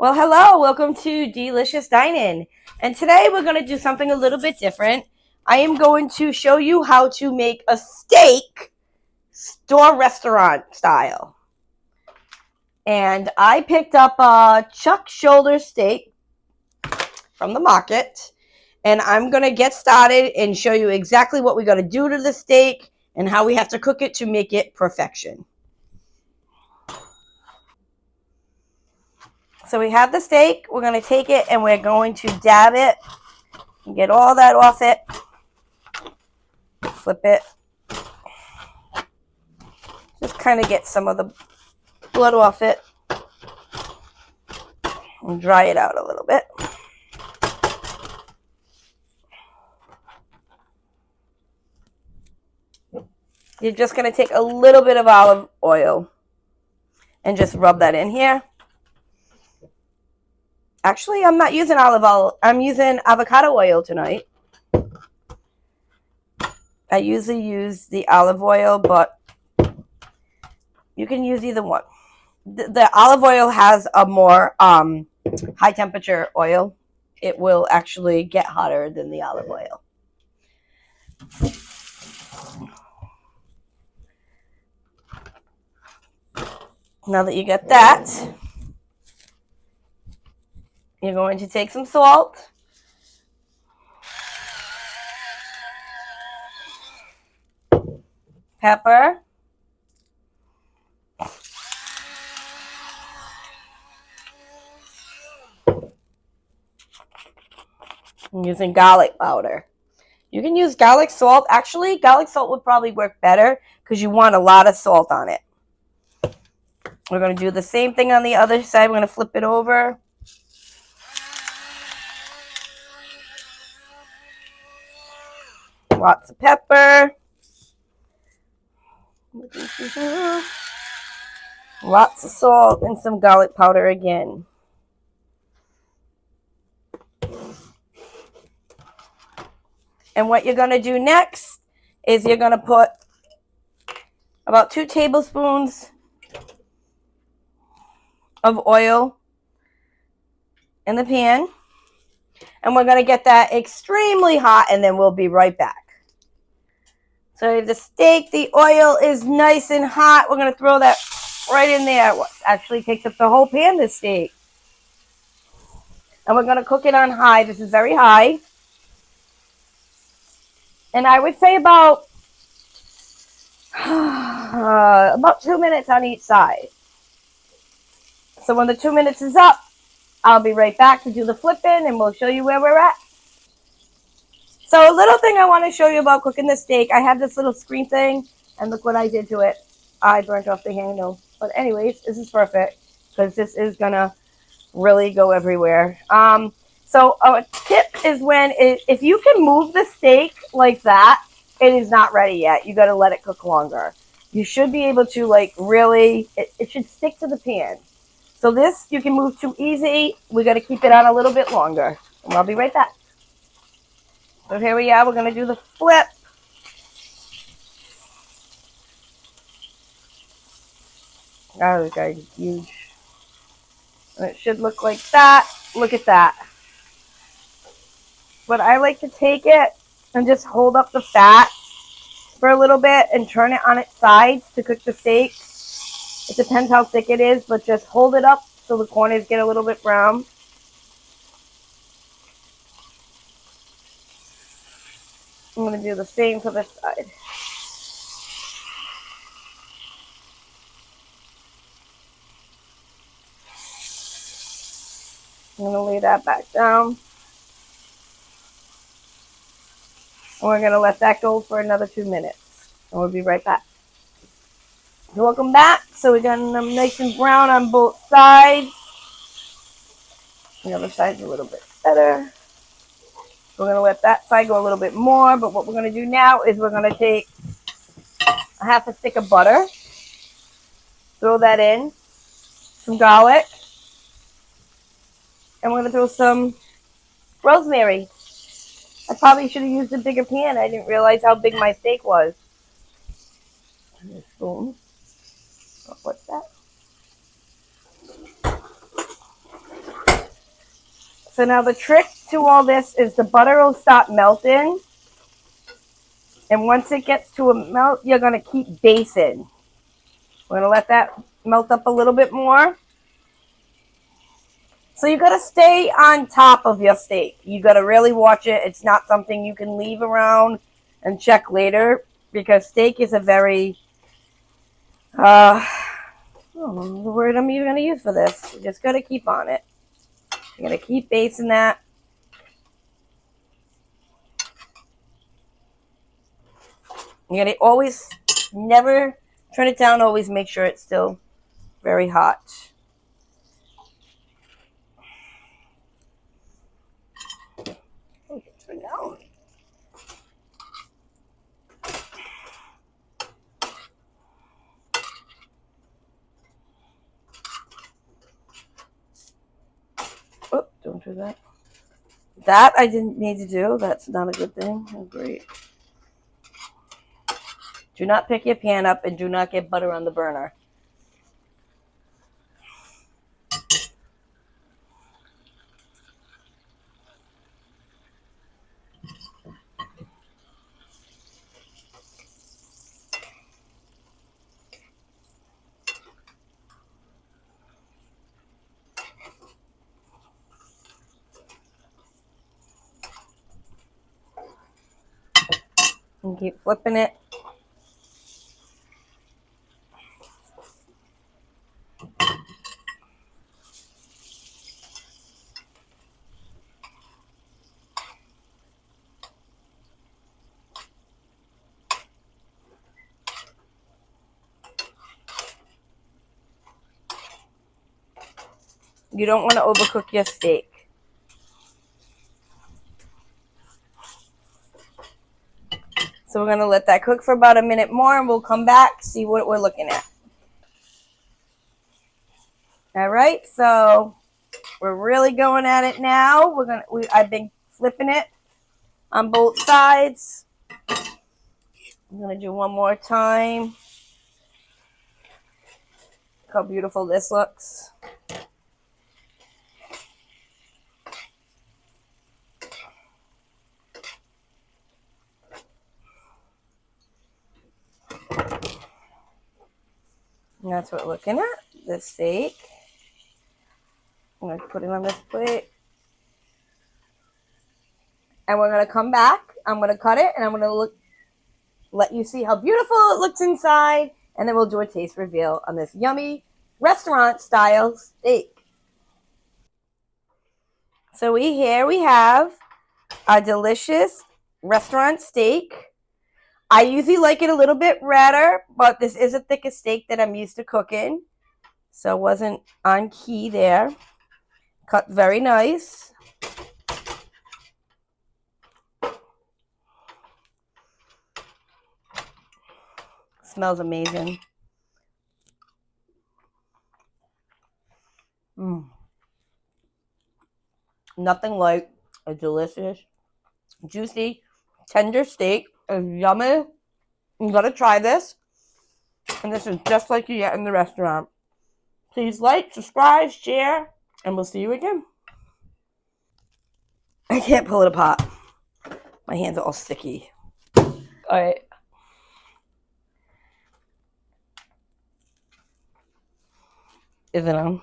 Well, hello, welcome to Delicious Dine-In. And today we're going to do something a little bit different. I am going to show you how to make a steak store restaurant style. And I picked up a chuck shoulder steak from the market. And I'm going to get started and show you exactly what we got to do to the steak and how we have to cook it to make it perfection. So we have the steak. We're going to take it and we're going to dab it and get all that off it. Flip it. Just kind of get some of the blood off it and dry it out a little bit. You're just going to take a little bit of olive oil and just rub that in here. Actually, I'm not using olive oil. I'm using avocado oil tonight. I usually use the olive oil, but you can use either one. The olive oil has a more high temperature oil. It will actually get hotter than the olive oil. Now that you get that, you're going to take some salt, pepper, I'm using garlic powder. You can use garlic salt. Actually, garlic salt would probably work better because you want a lot of salt on it. We're going to do the same thing on the other side. We're going to flip it over. Lots of pepper. Lots of salt and some garlic powder again. And what you're going to do next is you're going to put about 2 tablespoons of oil in the pan. And we're going to get that extremely hot, and then we'll be right back. So the steak, the oil is nice and hot. We're going to throw that right in there. What actually takes up the whole pan, this steak. And we're going to cook it on high. This is very high. And I would say about 2 minutes on each side. So when the 2 minutes is up, I'll be right back to do the flipping, and we'll show you where we're at. So a little thing I want to show you about cooking the steak. I have this little screen thing, and look what I did to it. I burnt off the handle. But anyways, this is perfect because this is going to really go everywhere. So a tip is if you can move the steak like that, it is not ready yet. You got to let it cook longer. You should be able to really, it should stick to the pan. So this, you can move too easy. We got to keep it on a little bit longer. And I'll be right back. So here we are. We're going to do the flip. Oh, this guy's huge. And it should look like that. Look at that. But I like to take it and just hold up the fat for a little bit and turn it on its sides to cook the steak. It depends how thick it is, but just hold it up so the corners get a little bit brown. I'm going to do the same for this side. I'm going to lay that back down. And we're going to let that go for another 2 minutes. And we'll be right back. Welcome back. So we got them nice and brown on both sides. The other side's a little bit better. We're going to let that side go a little bit more. But what we're going to do now is we're going to take a half a stick of butter. Throw that in. Some garlic. And we're going to throw some rosemary. I probably should have used a bigger pan. I didn't realize how big my steak was. And a spoon. Oh, what's that? So now the trick to all this is the butter will start melting. And once it gets to a melt, you're going to keep basting. We're going to let that melt up a little bit more. So you got to stay on top of your steak. You got to really watch it. It's not something you can leave around and check later, because steak is a very, I don't know the word I'm even going to use for this. You just got to keep on it. You're going to keep basting that. You're going to always, never turn it down. Always make sure it's still very hot. Oh, turn down. Oh, don't do that. That I didn't need to do. That's not a good thing. Oh, great. Do not pick your pan up and do not get butter on the burner. And keep flipping it. You don't want to overcook your steak. So we're going to let that cook for about a minute more, and we'll come back, see what we're looking at. All right, so we're really going at it now. I've been flipping it on both sides. I'm going to do one more time. Look how beautiful this looks. And that's what we're looking at, this steak. I'm going to put it on this plate. And we're going to come back. I'm going to cut it, and I'm going to let you see how beautiful it looks inside. And then we'll do a taste reveal on this yummy restaurant-style steak. So here we have a delicious restaurant steak. I usually like it a little bit redder, but this is a thicker steak that I'm used to cooking. So it wasn't on key there. Cut very nice. Smells amazing. Nothing like a delicious, juicy, tender steak. It's yummy. You gotta try this. And this is just like you get in the restaurant. Please like, subscribe, share, and we'll see you again. I can't pull it apart. My hands are all sticky. All right. Is it on?